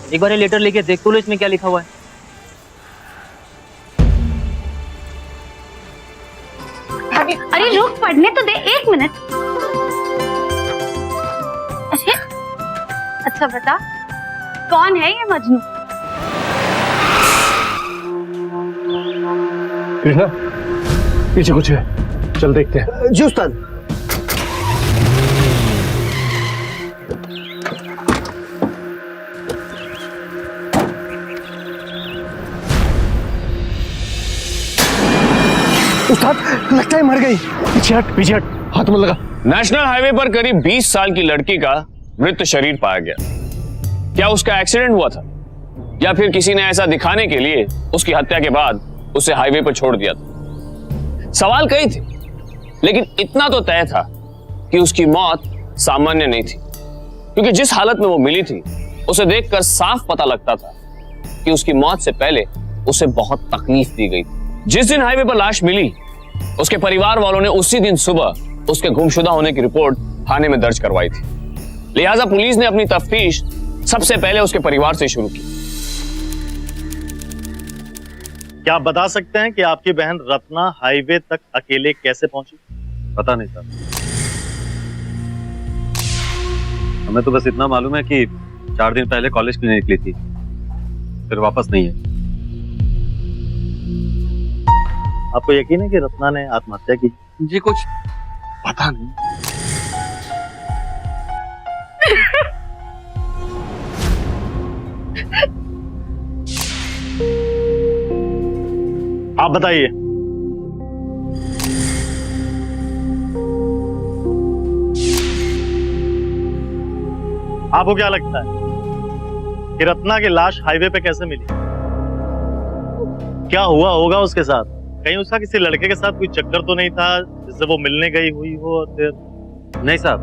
एक बार ये लेटर लेके देख तो लो इसमें क्या लिखा हुआ है। अरे रुक, पढ़ने तो दे, 1 मिनट। अरे अच्छा बता, कौन है ये मजनू? कृष्णा, पीछे कुछ है, चल देखते हैं। जी उस्ताद। उस्ताद, लगता है मर गई। पीछे हट, पीछे हट, हाथ मत लगा। नेशनल हाईवे पर करीब 20 साल की लड़की का मृत शरीर पाया गया। क्या उसका एक्सीडेंट हुआ था या फिर किसी ने ऐसा दिखाने के लिए उसकी हत्या के बाद उसे हाईवे पर छोड़ दिया था? सवाल कई थे, लेकिन इतना तो तय था कि उसकी मौत सामान्य नहीं थी, क्योंकि जिस हालत में वो मिली थी उसे देखकर साफ पता लगता था कि उसकी मौत से पहले उसे बहुत तकलीफ दी गई थी। जिस दिन हाईवे पर लाश मिली, उसके परिवार वालों ने उसी दिन सुबह उसके गुमशुदा होने की रिपोर्ट थाने में दर्ज करवाई थी। लिहाजा पुलिस ने अपनी तफ्तीश सबसे पहले उसके परिवार से शुरू की। क्या आप बता सकते हैं कि आपकी बहन रत्ना हाईवे तक अकेले कैसे पहुंची? पता नहीं सर, हमें तो बस इतना मालूम है कि 4 दिन पहले कॉलेज के लिए निकली थी, फिर वापस नहीं है। आपको यकीन है कि रत्ना ने आत्महत्या की? जी कुछ पता नहीं। आप बताइए। आपको क्या लगता है कि रत्ना की लाश हाईवे पे कैसे मिली? क्या हुआ होगा उसके साथ? कहीं उसका किसी लड़के के साथ कोई चक्कर तो नहीं था जिससे वो मिलने गई हुई हो? और फिर नहीं साहब,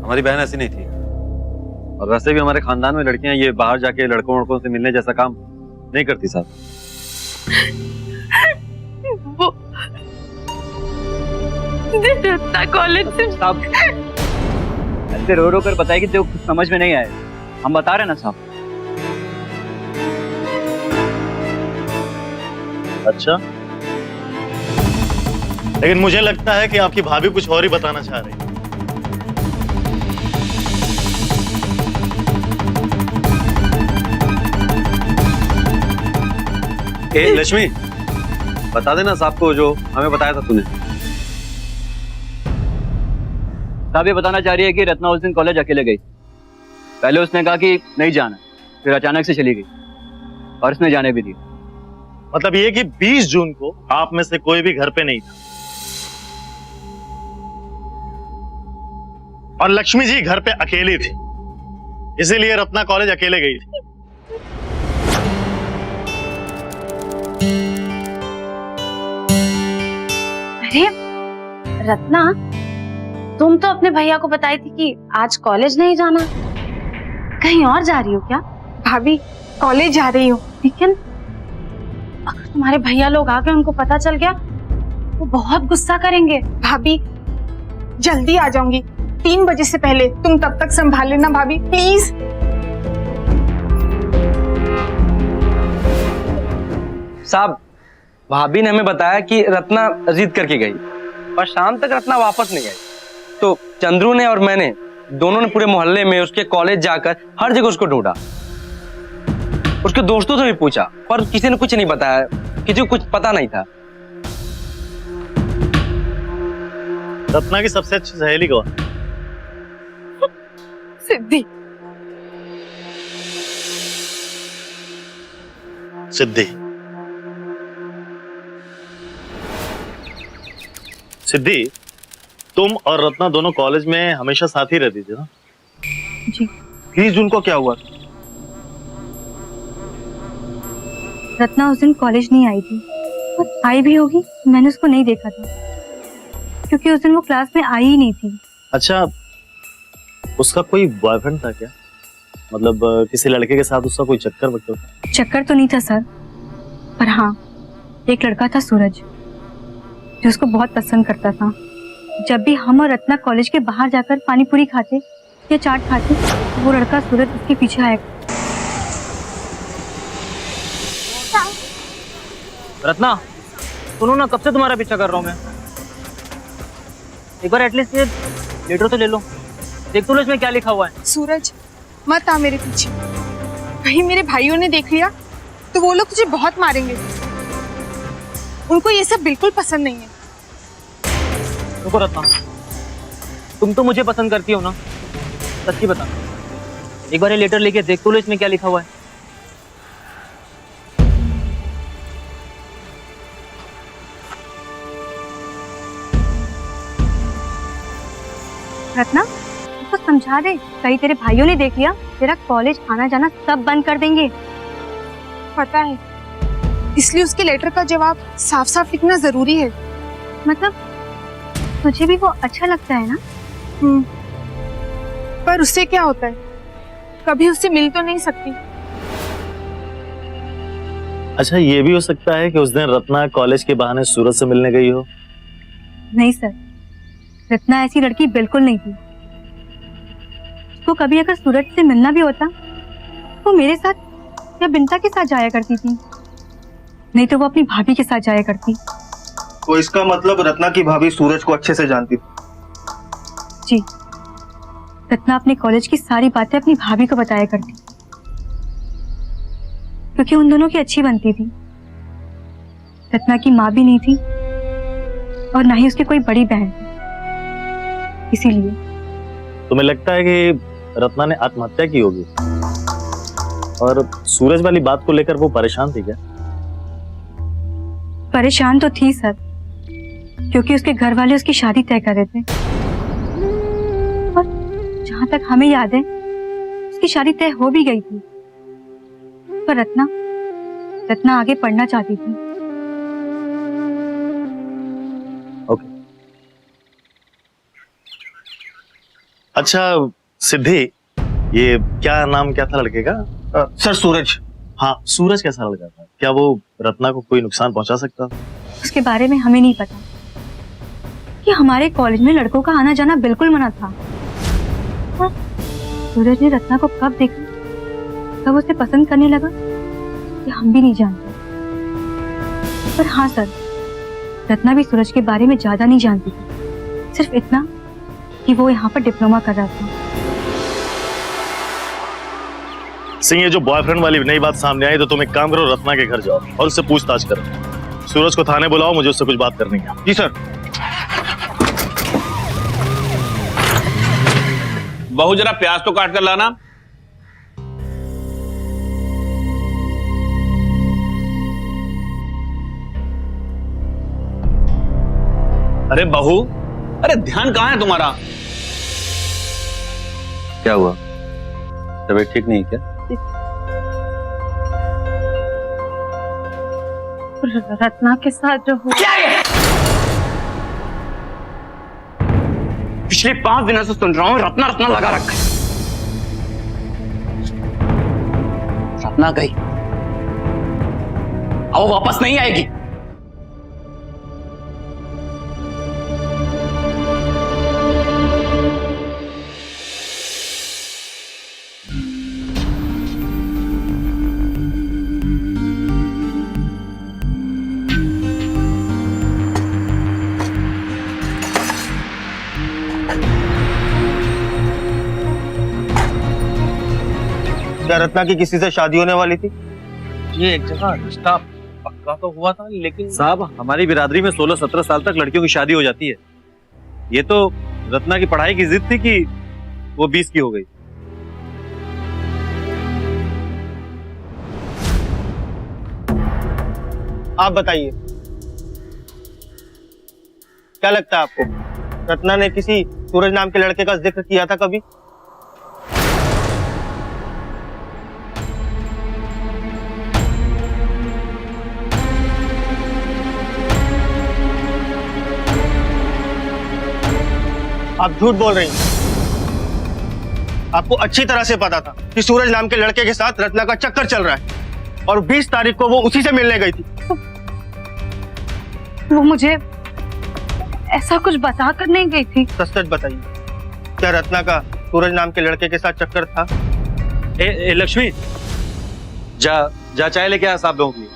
हमारी बहन ऐसी नहीं थी, और वैसे भी हमारे खानदान में लड़कियां ये बाहर जाके लड़कों से मिलने जैसा काम नहीं करती साहब। वो रत्ना कॉलेज से साहब ऐसे रो रो कर बताएगी तो कुछ समझ में नहीं आए, हम बता रहे ना साहब। अच्छा, लेकिन मुझे लगता है कि आपकी भाभी कुछ और ही बताना चाह रही है। ए लक्ष्मी, बता देना साहब को जो हमें बताया था तूने। साहब ये बताना चाह रही है कि रत्ना उस दिन कॉलेज अकेले गई। पहले उसने कहा कि नहीं जाना, फिर अचानक से चली गई और उसने जाने भी दिया। मतलब ये कि 20 जून को आप में से कोई भी घर पे नहीं था और लक्ष्मी जी घर पे अकेली थी, इसीलिए रत्ना कॉलेज अकेले गई थी। अरे रत्ना, तुम तो अपने भैया को बताई थी कि आज कॉलेज नहीं जाना, कहीं और जा रही हो क्या? भाभी कॉलेज जा रही हूँ। लेकिन अगर तुम्हारे भैया लोग आ गए, उनको पता चल गया, वो बहुत गुस्सा करेंगे। भाभी जल्दी आ जाऊंगी, 3 बजे से पहले। तुम तब तक संभाल लेना भाभी, प्लीज। साहब, भाभी ने हमें बताया कि रत्ना जिद करके गई और शाम तक रत्ना वापस नहीं आई, तो चंद्रू ने और मैंने दोनों ने पूरे मोहल्ले में उसके कॉलेज जाकर हर जगह उसको ढूंढा। उसके दोस्तों से भी पूछा, पर किसी ने कुछ नहीं बताया, किसी को कुछ पता नहीं था। रत्ना की सबसे अच्छी सहेली कौन? सिद्धि। सिद्धि। सिद्धि, तुम और रत्ना दोनों कॉलेज में हमेशा साथ ही रहती थी ना? जी। 20 जून को क्या हुआ? रत्ना उस दिन कॉलेज नहीं आई थी, और आई भी होगी, मैंने उसको नहीं देखा था, क्योंकि उस दिन वो क्लास में आई ही नहीं थी। अच्छा, उसका कोई बॉयफ्रेंड था क्या? मतलब किसी लड़के के साथ उसका कोई चक्कर वक्कर था? चक्कर तो नहीं था सर, पर हाँ, एक लड़का था सूरज, जो उसको बहुत पसंद करता था। जब भी हम और रत्ना कॉलेज के बाहर जाकर पानी पूरी खाते या चाट खाती वो लड़का सूरज उसके पीछे आएगा। रत्ना सुनो ना, कब से तुम्हारा पीछा कर रहा हूँ मैं। एक बार एटलीस्ट ये लेटर तो ले लो, देख तो लो इसमें क्या लिखा हुआ है। सूरज मत आ मेरे पीछे, कहीं मेरे भाइयों ने देख लिया तो वो लोग तुझे बहुत मारेंगे। उनको ये सब बिल्कुल पसंद नहीं है। रुको रत्ना, तुम तो मुझे पसंद करती हो ना, सच्ची बता। एक बार ये लेटर लेके देख तो लो इसमें क्या लिखा हुआ है। रत्ना उसको समझा दे, कहीं तेरे भाइयों ने देख लिया तेरा कॉलेज आना जाना सब बंद कर देंगे। पता है, इसलिए उसके लेटर का जवाब साफ साफ लिखना जरूरी है। मतलब तुझे भी वो अच्छा लगता है ना? पर उससे क्या होता है, कभी उससे मिल तो नहीं सकती। अच्छा, ये भी हो सकता है कि उस दिन रत्ना कॉलेज के बहाने सूरज से मिलने गई हो। नहीं सर, रत्ना ऐसी लड़की बिल्कुल नहीं थी। उसको कभी अगर सूरज से मिलना भी होता तो मेरे साथ या बिंता के साथ जाया करती थी, नहीं तो वो अपनी भाभी के साथ जाया करती। तो इसका मतलब रत्ना की भाभी सूरज को अच्छे से जानती थी। जी, रत्ना अपने कॉलेज की सारी बातें अपनी भाभी को बताया करती, क्योंकि उन दोनों की अच्छी बनती थी। रत्ना की माँ भी नहीं थी और ना ही उसकी कोई बड़ी बहन थी, इसीलिए। तुम्हें लगता है कि रत्ना ने आत्महत्या की होगी और सूरज वाली बात को लेकर वो परेशान थी क्या? परेशान तो थी सर, क्योंकि उसके घर वाले उसकी शादी तय कर रहे थे। और जहां तक हमें याद है उसकी शादी तय हो भी गई थी, पर रत्ना आगे पढ़ना चाहती थी। ओके। अच्छा सिद्धि, ये क्या नाम क्या था लड़के का? सर सूरज। हाँ, सूरज कैसा लड़का था? क्या वो रत्ना को कोई नुकसान पहुंचा सकता था? उसके बारे में हमें नहीं पता कि हमारे कॉलेज में लड़कों का आना जाना बिल्कुल मना था। और सूरज ने रत्ना को कब देखा, कब उसे पसंद करने लगा, ये हम भी नहीं जानते। पर हाँ सर, रत्ना भी सूरज के बारे में ज्यादा नहीं जानती थी, सिर्फ इतना कि वो यहाँ पर डिप्लोमा कर रहा था। सिंह, ये जो बॉयफ्रेंड वाली नई बात सामने आई तो तुम एक काम करो, रत्ना के घर जाओ और उससे पूछताछ करो। सूरज को थाने बुलाओ, मुझे उससे कुछ बात करनी है। जी सर। बहू जरा प्याज तो काट कर लाना। अरे बहू, अरे ध्यान कहाँ है तुम्हारा? क्या हुआ, तबीयत ठीक नहीं क्या? रत्ना के साथ जो हुआ। क्या है? पिछले 5 दिनों से सुन रहा हूं रत्ना रत्ना लगा रखा है। रत्ना गई, अब वो वापस नहीं आएगी। क्या रत्ना की किसी से शादी होने वाली थी? ये एक जगह रिश्ता पक्का तो हुआ था, लेकिन साहब, हमारी बिरादरी में 16-17 साल तक लड़कियों की शादी हो जाती है। ये तो रत्ना की पढ़ाई की जिद थी कि वो 20 की हो गई। आप बताइए, क्या लगता है आपको, रत्ना ने किसी सूरज नाम के लड़के का जिक्र किया था कभी? आप झूठ बोल रही हैं। आपको अच्छी तरह से पता था कि सूरज नाम के लड़के के साथ रत्ना का चक्कर चल रहा है और 20 तारीख को वो उसी से मिलने गई थी। वो मुझे ऐसा कुछ बता कर नहीं गई थी। सच सच बताइए, क्या रत्ना का सूरज नाम के लड़के के साथ चक्कर था। ए लक्ष्मी, जा जा चाय लेके आ साहब लोगों की।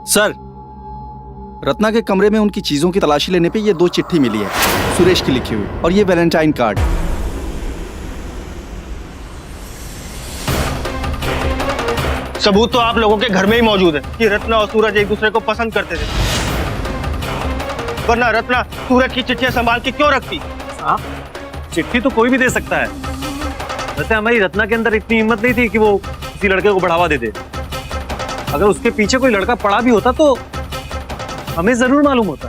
सर, रत्ना के कमरे में उनकी चीजों की तलाशी लेने पे ये 2 चिट्ठी मिली है, सुरेश की लिखी हुई, और ये वैलेंटाइन कार्ड। सबूत तो आप लोगों के घर में ही मौजूद है कि रत्ना और सूरज एक दूसरे को पसंद करते थे, वरना रत्ना सूरज की चिट्ठियां संभाल के क्यों रखती? चिट्ठी तो कोई भी दे सकता है। वैसे हमारी रत्ना के अंदर इतनी हिम्मत नहीं थी कि वो किसी लड़के को बढ़ावा दे दे। अगर उसके पीछे कोई लड़का पड़ा भी होता तो हमें जरूर मालूम होता।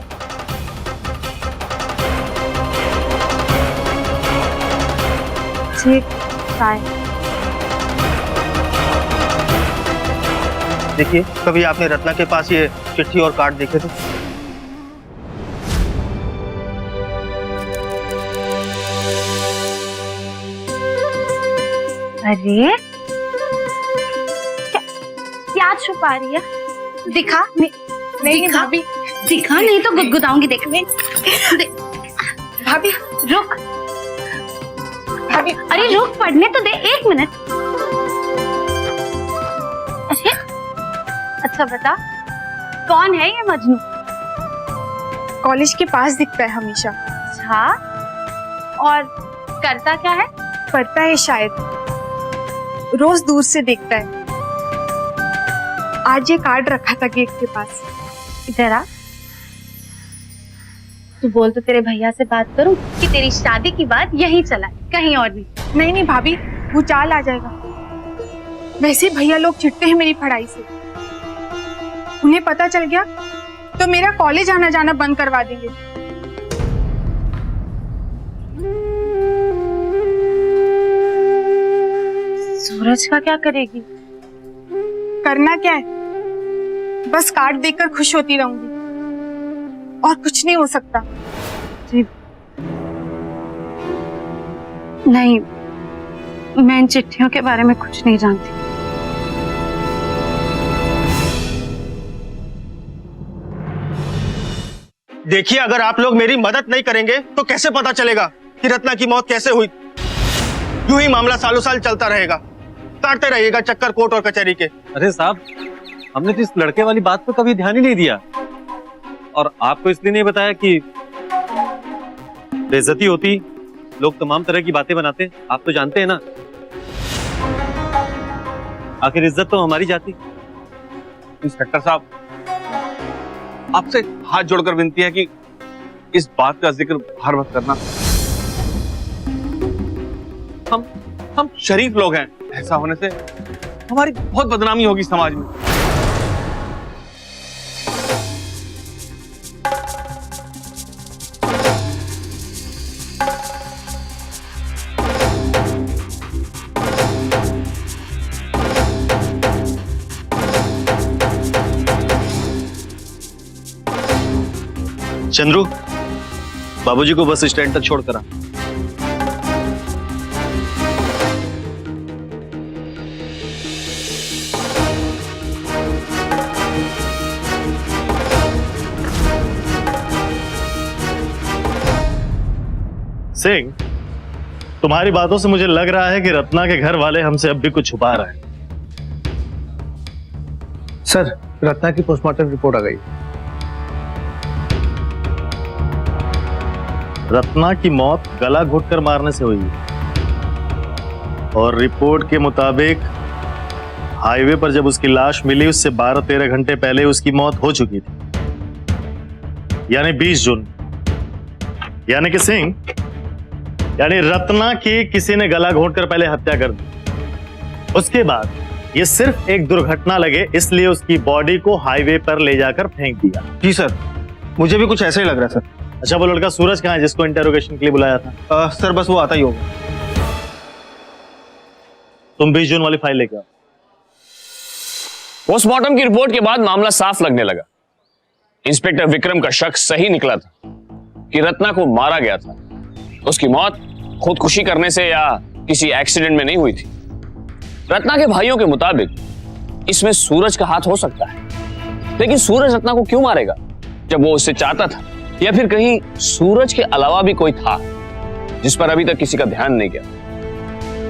देखिए, कभी आपने रत्ना के पास ये चिट्ठी और कार्ड देखे थे? अरे क्या छुपा रही है? दिखा। नहीं भाभी, दिखा नहीं तो गुदगुदाऊंगी। देख भाभी, रुक भाभी, अरे रुक, पढ़ने तो दे, 1 मिनट। अरे अच्छा बता, कौन है ये मजनू? कॉलेज के पास दिखता है हमेशा। अच्छा, और करता क्या है? पढ़ता है शायद, रोज दूर से देखता है। आज ये कार्ड रखा था गेट के पास। इधर आ। तू बोल तो तेरे भैया से बात करूं कि तेरी शादी की बात यहीं चला, कहीं और नहीं। नहीं भाभी, वो चाल आ जाएगा। वैसे भैया लोग चिढ़ते हैं मेरी पढ़ाई से। उन्हें पता चल गया तो मेरा कॉलेज आना जाना बंद करवा देंगे। सूरज का क्या करेगी? करना क्या है, बस कार्ड देखकर खुश होती रहूंगी, और कुछ नहीं हो सकता। नहीं, मैं इन चिट्ठियों के बारे में कुछ नहीं जानती। देखिए, अगर आप लोग मेरी मदद नहीं करेंगे तो कैसे पता चलेगा कि रत्ना की मौत कैसे हुई? यूं ही मामला सालों साल चलता रहेगा, काटते रहिएगा चक्कर कोर्ट और कचहरी के। अरे साहब, हमने तो इस लड़के वाली बात पर कभी ध्यान ही नहीं दिया, और आपको इसलिए नहीं बताया कि बेइज्जती होती, लोग तमाम तरह की बातें बनाते। आप तो जानते हैं ना, आखिर इज्जत तो हमारी जाती। इंस्पेक्टर साहब, आपसे हाथ जोड़कर विनती है कि इस बात का जिक्र हर वक्त करना। हम शरीफ लोग हैं, ऐसा होने से हमारी बहुत बदनामी होगी समाज में। चंद्रू, बाबूजी को बस स्टैंड तक छोड़ कर आ। सिंह, तुम्हारी बातों से मुझे लग रहा है कि रत्ना के घर वाले हमसे अब भी कुछ छुपा रहे हैं। सर, रत्ना की पोस्टमार्टम रिपोर्ट आ गई। रत्ना की मौत गला घोटकर मारने से हुई है, और रिपोर्ट के मुताबिक हाईवे पर जब उसकी लाश मिली उससे 12-13 घंटे पहले उसकी मौत हो चुकी थी, यानी 20 जून। यानी कि सिंह, यानी रत्ना की किसी ने गला घोंटकर पहले हत्या कर दी। उसके बाद ये सिर्फ एक दुर्घटना लगे इसलिए उसकी बॉडी को हाईवे पर ले जाकर फेंक दिया। जी सर, मुझे भी कुछ ऐसा ही लग रहा है सर। अच्छा, वो लड़का सूरज कहाँ है जिसको इंटेरोगेशन के लिए बुलाया था? सर, बस वो आता ही होगा। तुम 20 जून वाली फाइल लेकर आओ। पोस्टमार्टम की रिपोर्ट के बाद मामला साफ लगने लगा। इंस्पेक्टर विक्रम का शक सही निकला था कि रत्ना को मारा गया था। उसकी मौत खुदकुशी करने से या किसी एक्सीडेंट में नहीं हुई थी। रत्ना के भाइयों के मुताबिक इसमें सूरज का हाथ हो सकता है, लेकिन सूरज रत्ना को क्यों मारेगा? जब वो उससे चाहता था, या फिर कहीं सूरज के अलावा भी कोई था जिस पर अभी तक किसी का ध्यान नहीं गया?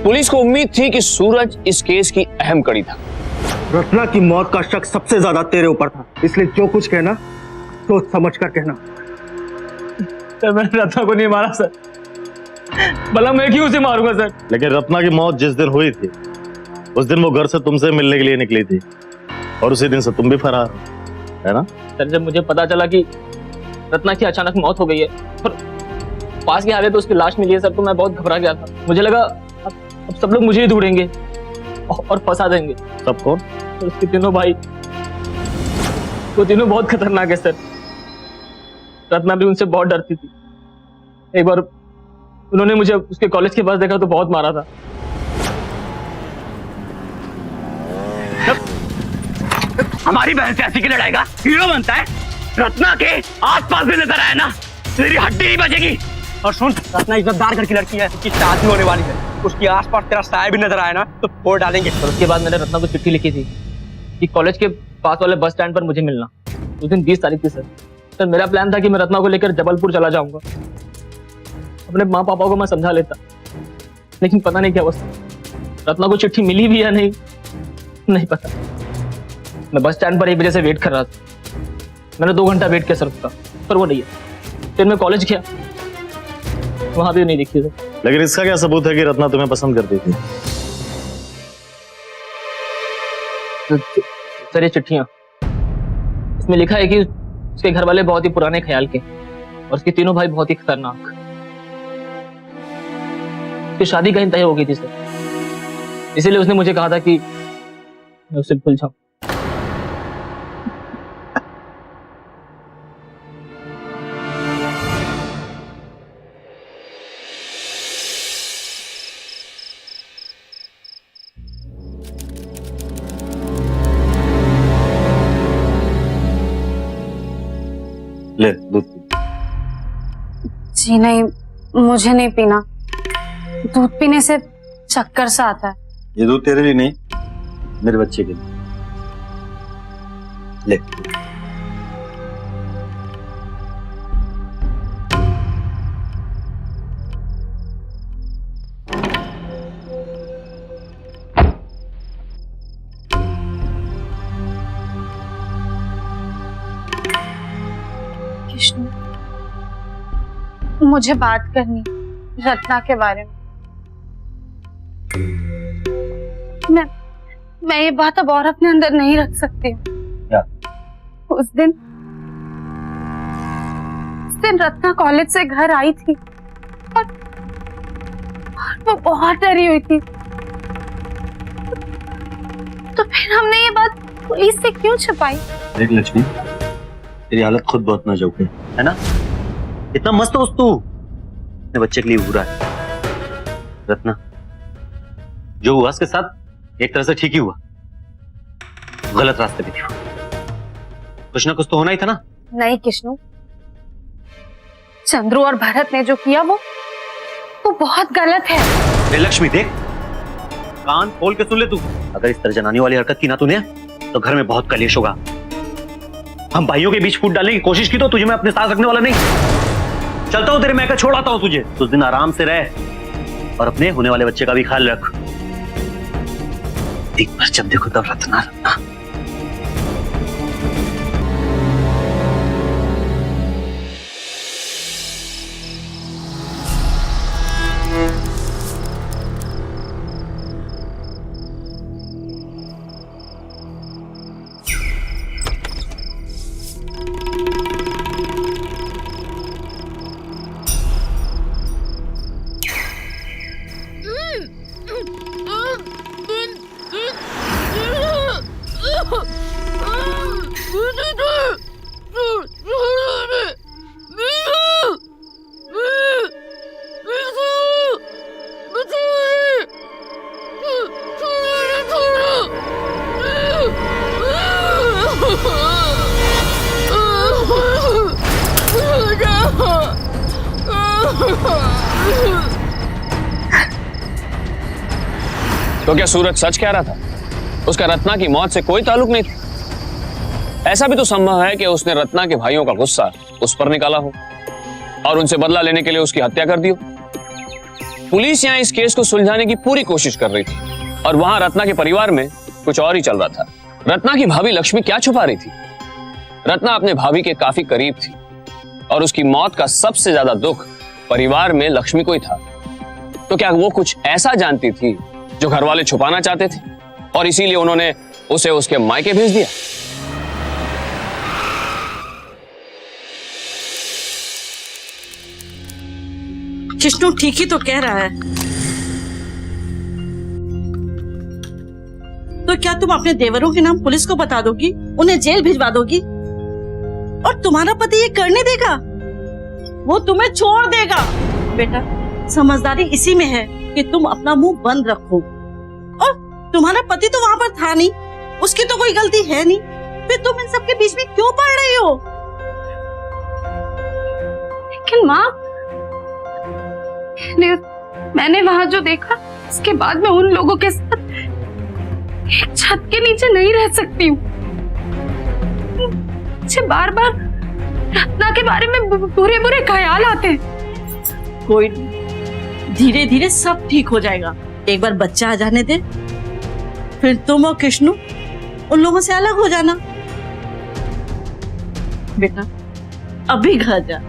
पुलिस को उम्मीद थी कि सूरज इस केस की अहम कड़ी था। रत्ना की मौत का शक सबसे ज्यादा तेरे ऊपर था, इसलिए जो कुछ कहना सोच समझ कर कहना। सर मैंने रत्ना को नहीं मारा सर, भला मैं क्यों उसे मारूंगा सर? लेकिन रत्ना की मौत जिस दिन हुई थी उस दिन वो घर से तुमसे मिलने के लिए निकली थी और उसी दिन से तुम भी फरार हो, है ना? सर जब मुझे पता चला कि रत्ना की अचानक मौत हो गई है और पास के हावे पे उसकी लाश मिली है सर, तो मैं बहुत घबरा गया था। मुझे लगा अब सब लोग मुझे ही ढूंढेंगे और फंसा देंगे। सब कौन? तो उसके तीनों भाई, वो तीनों बहुत खतरनाक है सर। रत्ना भी उनसे बहुत डरती थी। एक बार उन्होंने मुझे उसके कॉलेज के पास देखा तो बहुत मारा था। हमारी बहन से ऐसी की लड़ाएगा, हीरो बनता है। रत्ना के आसपास भी नजर आया ना, तेरी हड्डी नहीं बचेगी। और सुन, रत्ना इज्जतदार घर की लड़की है, उसकी शादी होने वाली है, उसके आसपास तेरा साया भी नजर आया ना तो फोड़ डालेंगे। और उसके बाद मैंने रत्ना को चिट्ठी लिखी थी कि कॉलेज के पास वाले बस स्टैंड पर मुझे मिलना। उस दिन 20 तारीख थी सर। सर मेरा प्लान था कि मैं रत्ना को लेकर जबलपुर चला जाऊंगा। अपने माँ पापा को मैं समझा लेता, लेकिन पता नहीं क्या अवस्था। रत्ना को चिट्ठी मिली भी या नहीं पता। मैं बस स्टैंड पर 1 बजे से वेट कर रहा था। मैंने 2 घंटा वेट किया सर उसका, पर वो नहीं है। फिर मैं कॉलेज गया, वहां भी नहीं दिखी सर। लेकिन इसका क्या सबूत है कि रत्ना तुम्हें पसंद करती थी? सर ये चिट्ठियां, इसमें लिखा है कि उसके घर वाले बहुत ही पुराने ख्याल के और उसके तीनों भाई बहुत ही खतरनाक। उसकी शादी कहीं तय हो गई थी सर, इसीलिए उसने मुझे कहा था कि मैं उससे भूल जाऊं। ले दूध पी। जी नहीं, मुझे नहीं पीना। दूध पीने से चक्कर सा आता है। ये दूध तेरे लिए नहीं, मेरे बच्चे के लिए। ले। कृष्ण, मुझे बात करनी रत्ना के बारे में। मैं ये बात अब और अपने अंदर नहीं रख सकती हूँ। क्या? उस दिन रत्ना कॉलेज से घर आई थी और वो बहुत डरी हुई थी। तो फिर हमने ये बात पुलिस से क्यों छुपाई? देख लक्ष्मी, तेरी हालत खुद बहुत नाजुक है ना? इतना मस्त हो तू, अपने बच्चे के लिए बुरा है। रत्ना, जो हुआ उसके साथ एक तरह से ठीक ही हुआ, गलत रास्ते पे थी। कुछ ना कुछ तो होना ही था ना? नहीं कृष्णु, चंद्रू और भरत ने जो किया वो बहुत गलत है। लक्ष्मी देख, कान खोल के सुन ले तू। अगर इस तरह जनाने वाली हरकत की ना तूने तो घर में बहुत कलेश होगा। हम भाइयों के बीच फूट डालने की कोशिश की तो तुझे मैं अपने साथ रखने वाला नहीं। चलता हूं तेरे मैके, छोड़ आता हूं तुझे। उस दिन आराम से रह और अपने होने वाले बच्चे का भी ख्याल रख। एक बार जब देखो तब रत्ना रत्ना। तो क्या सूरज सच कह रहा था? उसका रत्ना की मौत से कोई ताल्लुक नहीं था? ऐसा भी तो संभव है कि उसने रत्ना के भाइयों का गुस्सा उस पर निकाला हो और उनसे बदला लेने के लिए उसकी हत्या कर दी हो। पुलिस यहाँ इस केस को सुलझाने की पूरी कोशिश कर रही थी और वहां रत्ना के परिवार में कुछ और ही चल रहा था। रत्ना की भाभी लक्ष्मी क्या छुपा रही थी? रत्ना अपने भाभी के काफी करीब थी और उसकी मौत का सबसे ज्यादा दुख परिवार में लक्ष्मी को ही था। तो क्या वो कुछ ऐसा जानती थी जो घर वाले छुपाना चाहते थे और इसीलिए उन्होंने उसे उसके मायके भेज दिया? कृष्णु ठीक ही तो कह रहा है। तो क्या तुम अपने देवरों के नाम पुलिस को बता दोगी, उन्हें जेल भिजवा दोगी और तुम्हारा पति ये करने देगा? वो तुम्हें छोड़ देगा। बेटा समझदारी इसी में है कि तुम अपना मुंह बंद रखो। और तुम्हारा पति तो वहाँ पर था नहीं, उसकी तो कोई गलती है नहीं, फिर तुम इन सबके बीच में क्यों पड़ रही हो? लेकिन माँ, मैंने वहां जो देखा उसके बाद मैं उन लोगों के साथ एक छत के नीचे नहीं रह सकती हूँ। मुझे बार बार रत्ना के बारे में बुरे बुरे ख्याल आते हैं। कोई नहीं, धीरे धीरे सब ठीक हो जाएगा। एक बार बच्चा आ जाने दे, फिर तुम और कृष्णु उन लोगों से अलग हो जाना। बेटा अभी घर जा।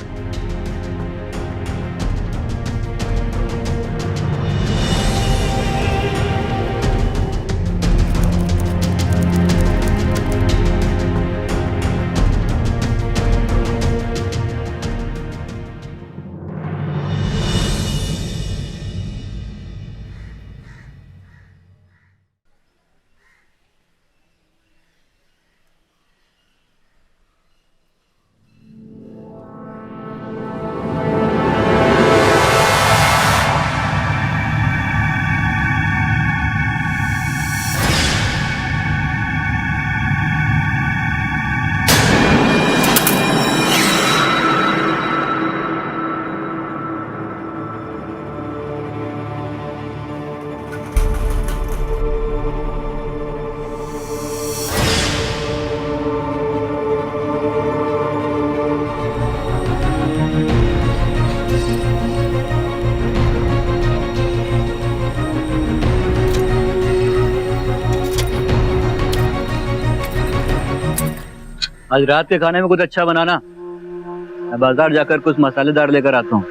आज रात के खाने में कुछ अच्छा बनाना। मैं बाजार जाकर कुछ मसालेदार लेकर आता हूँ।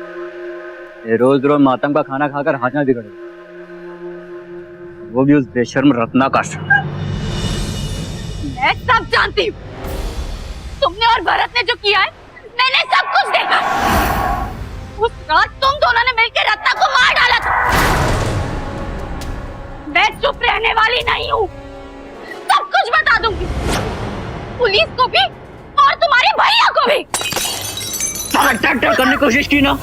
ये रोज रोज मातम का खाना खाकर हाथ ना बिगड़े, वो भी उस बेशर्म रत्ना का। मैं सब जानती हूँ, तुमने और भरत ने जो किया है मैंने सब कुछ देखा। उस रात तुम दोनों ने मिलकर रत्ना को मार डाला था। मैं चुप रहने वाली नहीं हूँ, सब कुछ बता दूंगी, पुलिस को भी और तुम्हारे भैया को भी। टक्कर करने की कोशिश की ना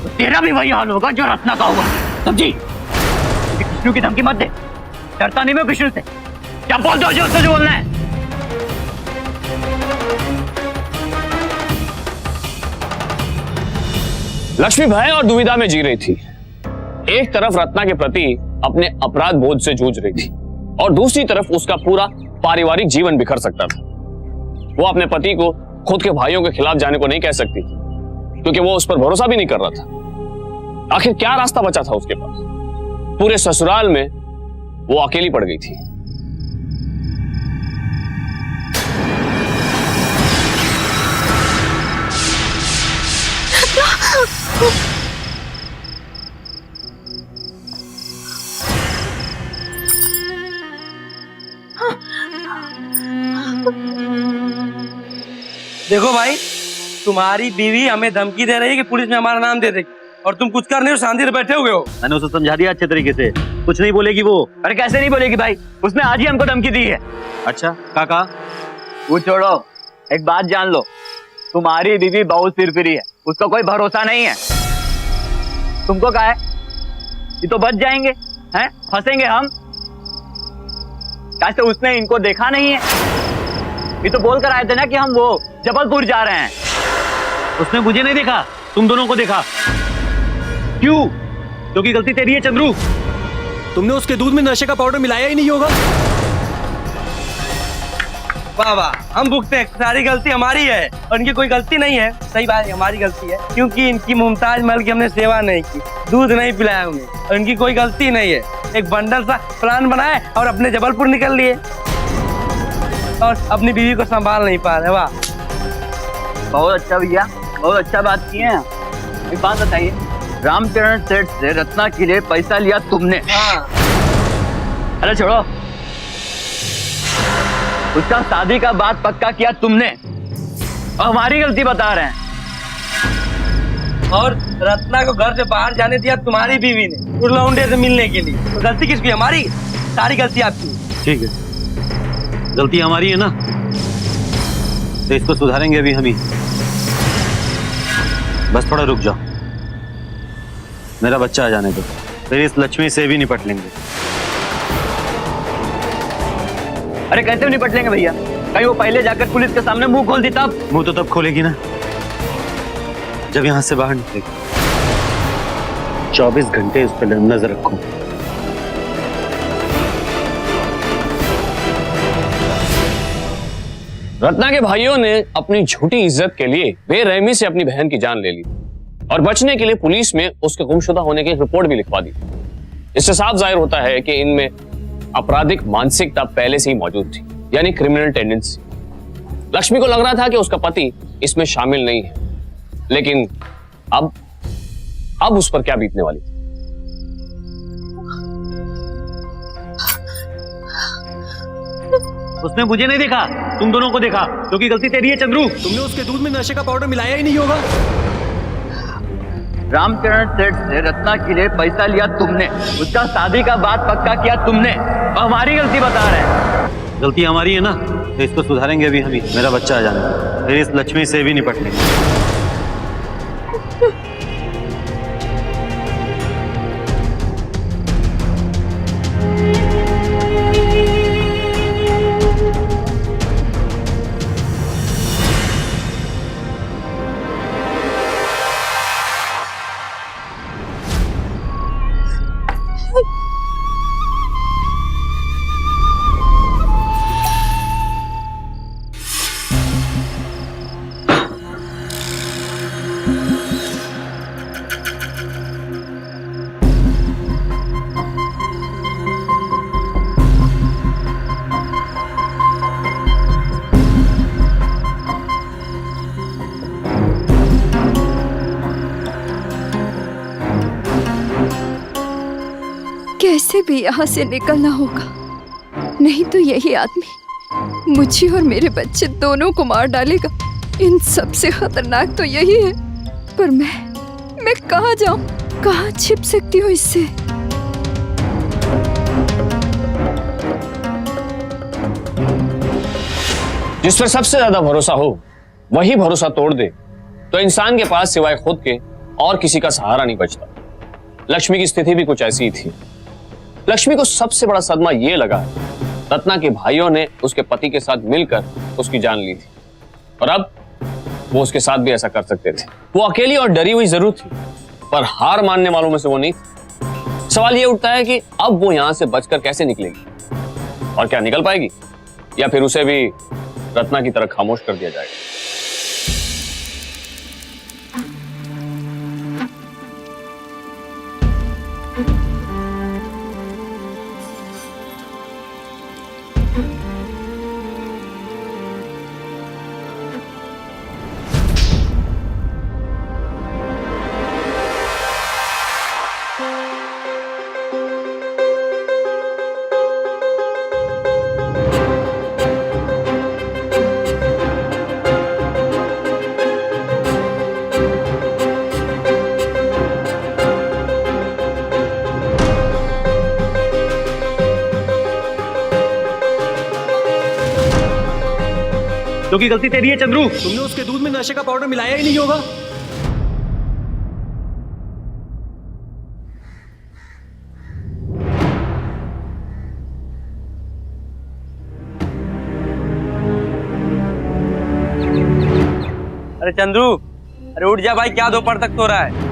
तो तेरा भी वही हाल होगा जो रत्ना का होगा, समझी? कृष्णु की धमकी मत दे, डरता नहीं मैं कृष्णु से। क्या बोल दो जो उससे जो बोलना है। लक्ष्मी भय और दुविधा में जी रही थी। एक तरफ रत्ना के प्रति अपने अपराध बोध से जूझ रही थी और दूसरी तरफ उसका पूरा पारिवारिक जीवन बिखर सकता था। वो अपने पति को खुद के भाइयों के खिलाफ जाने को नहीं कह सकती थी क्योंकि वो उस पर भरोसा भी नहीं कर रहा था। आखिर क्या रास्ता बचा था उसके पास? पूरे ससुराल में वो अकेली पड़ गई थी। देखो भाई, तुम्हारी बीवी हमें धमकी दे रही है कि पुलिस में हमारा नाम दे देगी और तुम कुछ कर नहीं हो, शांति से बैठे हुए हो। मैंने उसे समझा दिया अच्छे तरीके से, कुछ नहीं बोलेगी वो। अरे कैसे नहीं बोलेगी भाई, उसने आज ही हमको धमकी दी है। अच्छा काका, वो छोड़ो, एक बात जान लो, तुम्हारी बीवी बहुत फिरफिरी है, उसका कोई भरोसा नहीं है। तुमको क्या है, ये तो बच जाएंगे, हैं? फंसेंगे हम। कैसे उसने इनको देखा नहीं है? ये तो बोल कर आए थे ना कि हम वो जबलपुर जा रहे हैं। उसने मुझे नहीं देखा, तुम दोनों को देखा। क्यों? क्योंकि गलती तेरी है चंद्रू। तुमने उसके दूध में नशे का पाउडर मिलाया ही नहीं होगा। वाह वाह, हम भुगते हैं, सारी गलती हमारी है और इनकी कोई गलती नहीं है। सही बात है, हमारी गलती है क्योंकि इनकी मुमताज महल की हमने सेवा नहीं की, दूध नहीं पिलाया उन्हें और इनकी कोई गलती नहीं है। एक बंडल सा प्लान बनाए और अपने जबलपुर निकल लिए और अपनी बीवी को संभाल नहीं पा रहे। वाह, बहुत अच्छा भैया, बहुत अच्छा बात की है। एक बात बताइए, रामचरण सेठ से रत्ना के लिए पैसा लिया तुमने? हाँ। अरे छोड़ो, उसका शादी का बात पक्का किया तुमने और हमारी गलती बता रहे हैं। और रत्ना को घर से बाहर जाने दिया तुम्हारी बीवी ने उस लौंडे से मिलने के लिए। तो गलती किसकी? हमारी। सारी गलती आपकी। ठीक है, गलती हमारी है ना, तो इसको सुधारेंगे अभी हम ही। बस थोड़ा रुक जाओ, मेरा बच्चा आ जाने दो, फिर इस लक्ष्मी से भी निपट लेंगे। अरे कैसे निपट लेंगे भैया? कहीं वो पहले जाकर पुलिस के सामने मुंह खोल दी तब? मुंह तो तब खोलेगी ना जब यहां से बाहर निकलेगी। 24 घंटे उस पर नजर रखो। रत्ना के भाइयों ने अपनी झूठी इज्जत के लिए बेरहमी से अपनी बहन की जान ले ली और बचने के लिए पुलिस में उसके गुमशुदा होने की रिपोर्ट भी लिखवा दी। इससे साफ जाहिर होता है कि इनमें आपराधिक मानसिकता पहले से ही मौजूद थी, यानी क्रिमिनल टेंडेंसी। लक्ष्मी को लग रहा था कि उसका पति इसमें शामिल नहीं है, लेकिन अब उस पर क्या बीतने वाली थी? उसने मुझे नहीं देखा, तुम दोनों को देखा, क्योंकि गलती तेरी है चंद्रू। तुमने उसके दूध में नशे का पाउडर मिलाया ही नहीं होगा। रामचरण सेठ से रत्ना के लिए पैसा लिया तुमने, उसका शादी का बात पक्का किया तुमने और हमारी गलती बता रहे हैं। गलती हमारी है ना, तो इसको सुधारेंगे अभी हम ही। मेरा बच्चा आ जाने दो, फिर इस लक्ष्मी से भी निपट लेंगे। कैसे भी यहाँ से निकलना होगा, नहीं तो यही आदमी मुझे और मेरे बच्चे दोनों को मार डालेगा। इन सबसे खतरनाक तो यही है, पर मैं कहाँ जाऊँ, कहाँ छिप सकती हूँ इससे? जिस पर सबसे ज्यादा भरोसा हो वही भरोसा तोड़ दे तो इंसान के पास सिवाय खुद के और किसी का सहारा नहीं बचता। लक्ष्मी की स्थिति भी कुछ ऐसी ही थी। लक्ष्मी को सबसे बड़ा सदमा यह लगा रत्ना के भाइयों ने उसके पति के साथ मिलकर उसकी जान ली थी और अब वो उसके साथ भी ऐसा कर सकते थे। वो अकेली और डरी हुई जरूर थी, पर हार मानने वालों में से वो नहीं थी। सवाल ये उठता है कि अब वो यहां से बचकर कैसे निकलेगी और क्या निकल पाएगी, या फिर उसे भी रत्ना की तरह खामोश कर दिया जाएगा। क्योंकि गलती तेरी है चंद्रू। तुमने उसके दूध में नशे का पाउडर मिलाया ही नहीं होगा। अरे चंद्रू, अरे उठ जा भाई, क्या दोपहर तक सो रहा है?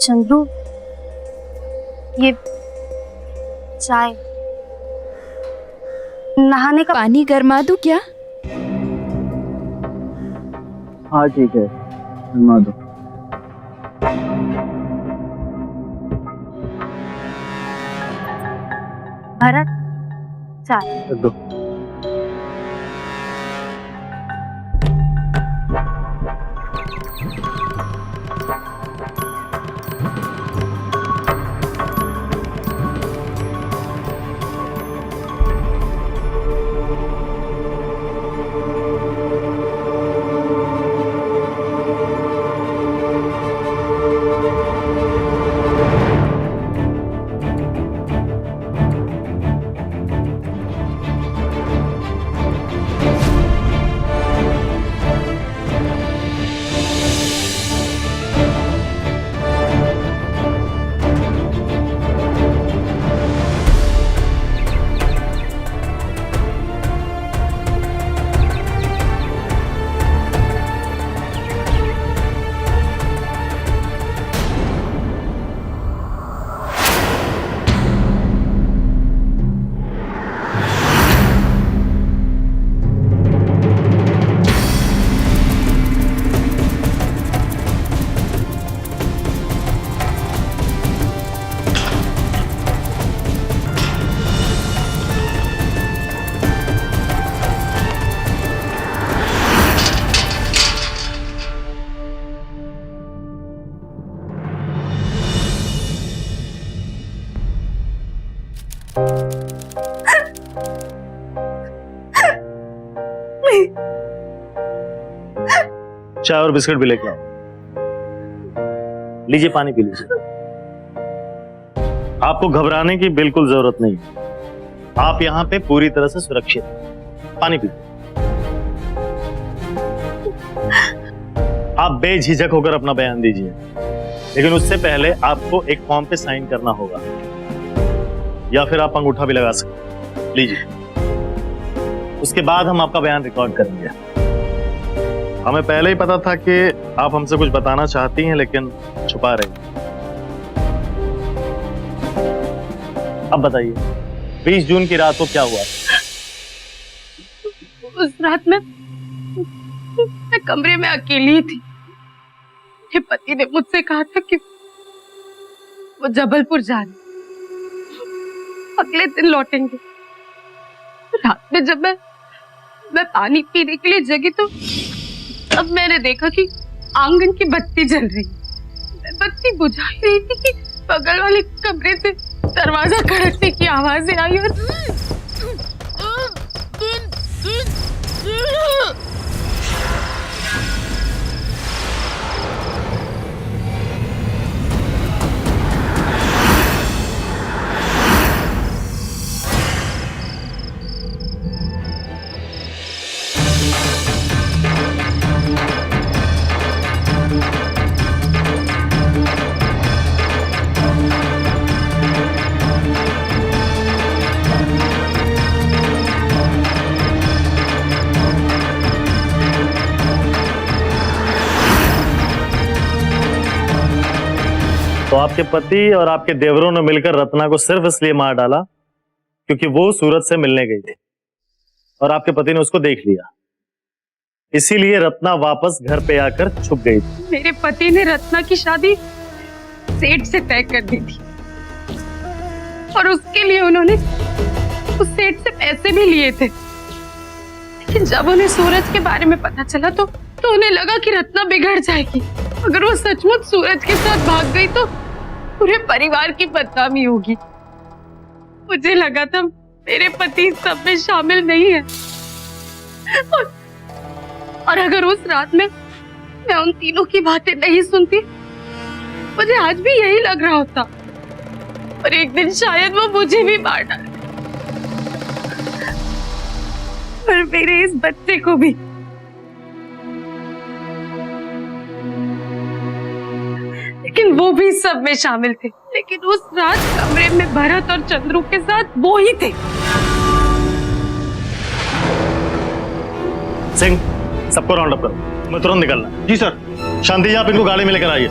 चंद्रू, ये चाय, नहाने का पानी गरमा दूं क्या? हाँ ठीक है, घुमा दो। भरत, चाय। दो। चाय और बिस्किट भी लेके आओ। लीजिए, पानी पी लीजिए। आपको घबराने की बिल्कुल जरूरत नहीं है। आप यहाँ पे पूरी तरह से सुरक्षित हैं। पानी पी। आप बेझिझक होकर अपना बयान दीजिए, लेकिन उससे पहले आपको एक फॉर्म पे साइन करना होगा, या फिर आप अंगूठा भी लगा सकते हैं। लीजिए, उसके बाद हम आपका बयान रिकॉर्ड करेंगे। हमें पहले ही पता था कि आप हमसे कुछ बताना चाहती हैं, लेकिन छुपा रही हैं। अब बताइए, 20 जून की रात को क्या हुआ? उस रात मैं कमरे में अकेली थी। मेरे पति ने मुझसे कहा था कि वो जबलपुर जा रहे, अगले दिन लौटेंगे। रात में जब मैं पानी पीने के लिए जगी तो अब मैंने देखा कि आंगन की बत्ती जल रही। मैं बत्ती बुझा ही रही थी कि बगल वाले कमरे से दरवाजा खड़कने की आवाजें आई और तो आपके पति और आपके देवरों ने मिलकर रत्ना को सिर्फ इसलिए मार डाला क्योंकि वो सूरज से मिलने गई थी और आपके पति ने उसको देख लिया, इसीलिए रत्ना वापस घर पे आकर छुप गई थी। मेरे पति ने रत्ना की शादी सेठ से तय कर दी थी और उसके लिए उन्होंने उस सेठ से पैसे भी लिए थे। लेकिन जब उन्हें सूरज के बारे में पता चला तो उन्हें लगा कि रत्ना बिगड़ जाएगी। अगर वो सचमुच सूरज के साथ भाग गई तो पूरे परिवार की बदनामी होगी। मुझे लगा था मेरे पति सब में शामिल नहीं है और अगर उस रात में मैं उन तीनों की बातें नहीं सुनती, मुझे आज भी यही लग रहा होता और एक दिन शायद वो मुझे भी मार डाले और मेरे इस बच्चे को भी। लेकिन वो भी सब में शामिल थे। लेकिन उस रात कमरे में भरत और चंद्रू के साथ वो ही थे। सिंह, सबको राउंड अप करो, मैं तुरंत निकलना। जी सर। शांति जी, आप इनको गाड़ी में लेकर आइए।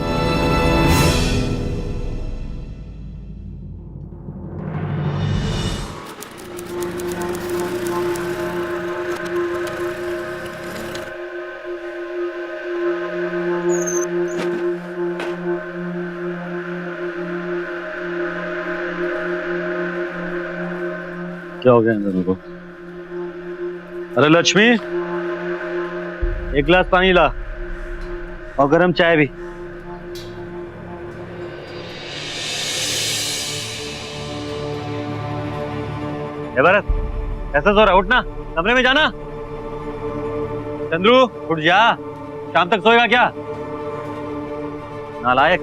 क्या हो गया इन दोनों को? अरे लक्ष्मी, एक गिलास पानी ला और गरम चाय भी। भरत, ऐसा सो रहा, उठना, कमरे में जाना। चंद्रू, उठ जा, शाम तक सोएगा क्या? नालायक,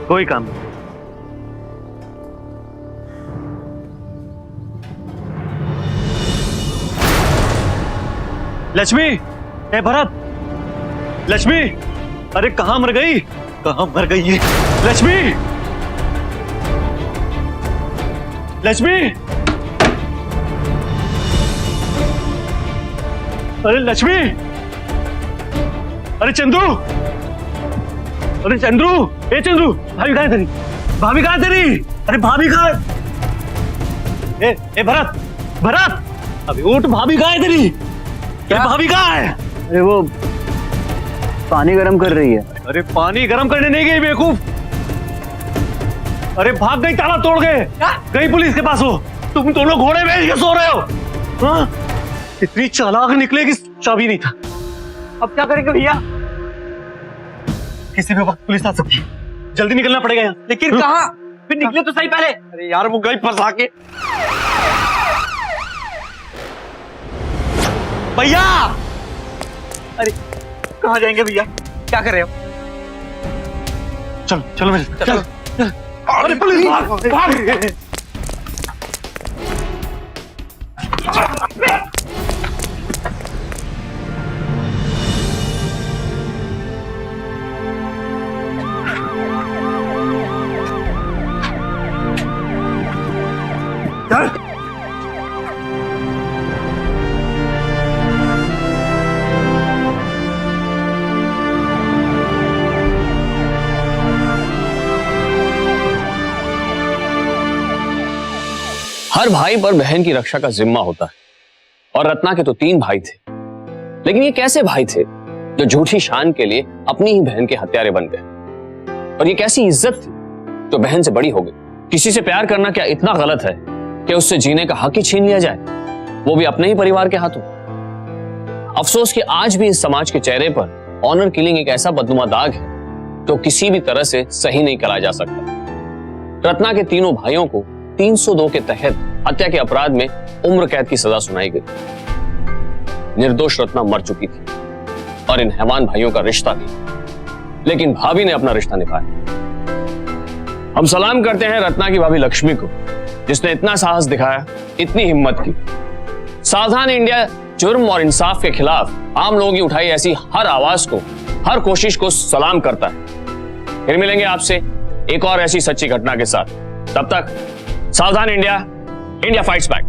कोई काम नहीं। लक्ष्मी, ए भरत, लक्ष्मी, अरे कहां मर गई? कहां मर गई ये लक्ष्मी? लक्ष्मी, अरे लक्ष्मी, अरे चंद्रू, अरे चंद्रू, ए चंद्रू, भाभी कहां है तेरी? भाभी कहां है तेरी? अरे भाभी कहां है? ए भरत, भरत, अभी उठ, भाभी कहां है तेरी? क्या भाभी कहां है? अरे वो पानी गर्म कर रही है। अरे पानी गर्म करने नहीं गई बेवकूफ, अरे भाग गई, ताला तोड़ गए, गई पुलिस के पास हो। तुम दोनों घोड़े बेच के सो रहे हो। हाँ? इतनी चालाक निकले कि चाबी नहीं था। अब क्या करेंगे भैया? किसी भी वक्त पुलिस आ सकती है, जल्दी निकलना पड़ेगा यहाँ। लेकिन कहाँ? फिर निकले तो सही पहले। अरे यार वो गई फंसा के। भैया, अरे कहाँ जाएंगे भैया? क्या कर रहे हो? चलो चलो मेरे साथ, चलो। अरे पुलिस, भाग भाग। हर भाई पर बहन की रक्षा का जिम्मा होता है और रत्ना के तो 3 भाई थे, लेकिन ये कैसे भाई थे जो झूठी शान के लिए अपनी ही बहन के हत्यारे बन गए? और ये कैसी इज्जत थी जो बहन से बड़ी हो गई? किसी से प्यार करना क्या इतना गलत है कि उससे जीने का हक ही छीन लिया जाए, वो भी अपने ही परिवार के हाथों? अफसोस कि आज भी इस समाज के चेहरे पर ऑनर किलिंग एक ऐसा बदनुमा दाग है जो किसी भी तरह से सही नहीं करा जा सकता। रत्ना के तीनों भाइयों को 302 के तहत हत्या के अपराध में उम्र कैद की सजा सुनाई गई। निर्दोष रत्ना मर चुकी थी और इन हैवान भाइयों का रिश्ता भी, लेकिन भाभी ने अपना रिश्ता निभाया। हम सलाम करते हैं रत्ना की भाभी लक्ष्मी को, जिसने इतना साहस दिखाया, इतनी हिम्मत की। सावधान इंडिया जुर्म और इंसाफ के खिलाफ आम लोगों की उठाई ऐसी हर आवाज को, हर कोशिश को सलाम करता है। फिर मिलेंगे आपसे एक और ऐसी सच्ची घटना के साथ। तब तक सावधान इंडिया, इंडिया फाइट्स बैक।